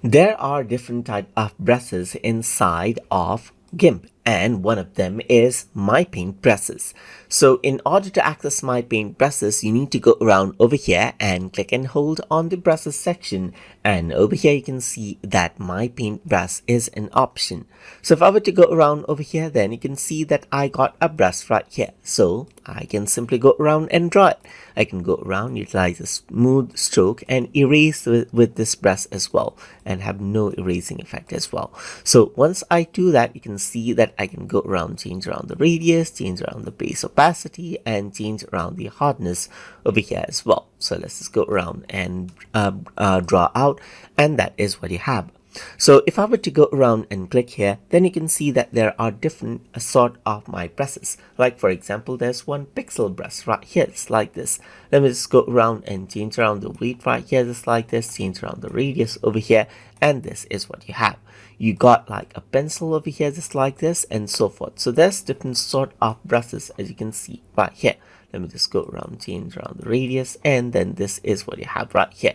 There are different type of brushes inside of GIMP, and one of them is MyPaint brushes. So in order to access MyPaint brushes, you need to go around over here and click and hold on the brushes section, and over here you can see that MyPaint brush is an option. So if I were to go around over here, then you can see that I got a brush right here. So I can simply go around and draw it. I can go around, utilize a smooth stroke and erase with this brush as well, and have no erasing effect as well. So once I do that, you can see that I can go around, change around the radius, change around the base opacity, and change around the hardness over here as well. So let's just go around and draw out, and that is what you have. So if I were to go around and click here, then you can see that there are different sort of my brushes. Like for example, there's one pixel brush right here, just like this. Let me just go around and change around the weight right here, just like this, change around the radius over here, and this is what you have. You got like a pencil over here, just like this, and so forth. So there's different sort of brushes, as you can see right here. Let me just go around, change around the radius, and then this is what you have right here.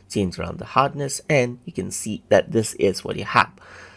Change around the hardness, and you can see that this is what you have.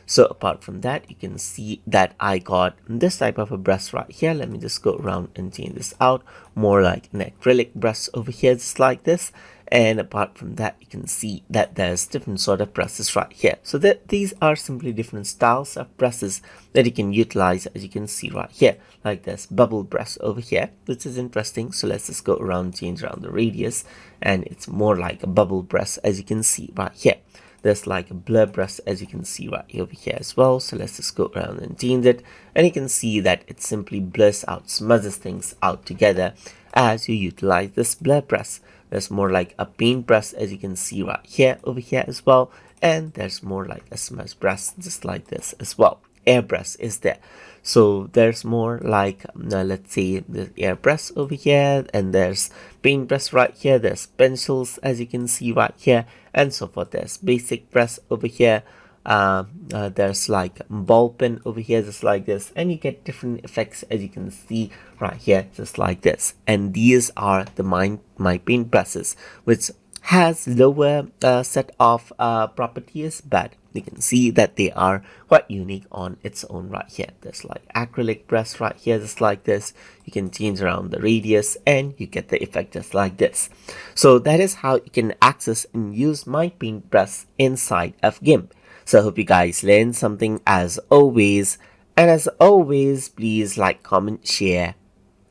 So apart from that, you can see that I got this type of a brush right here. Let me just go around and change this out, more like an acrylic brush over here, just like this. And apart from that, you can see that there's different sort of brushes right here. So that these are simply different styles of brushes that you can utilize, as you can see right here. Like this bubble brush over here, which is interesting. So let's just go around, change around the radius, and it's more like a bubble brush, as you can see right here. There's like a blur brush, as you can see right over here as well. So let's just go around and change it, and you can see that it simply blurs out, smudges things out together as you utilize this blur brush. There's more like a paint brush, as you can see right here over here as well, and there's more like a smudge brush, just like this as well. Airbrush is there. So there's more like let's say the airbrush over here, and there's paintbrush right here, there's pencils, as you can see right here, and so forth. There's basic brush over here, there's like ball pen over here, just like this, and you get different effects, as you can see right here, just like this. And these are the MyPaint brushes, which has lower set of properties, but you can see that they are quite unique on its own right here. There's like acrylic brush right here, just like this. You can change around the radius, and you get the effect just like this. So that is how you can access and use MyPaint brush inside of GIMP. So I hope you guys learned something as always, and as always, please like, comment, share,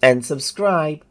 and subscribe.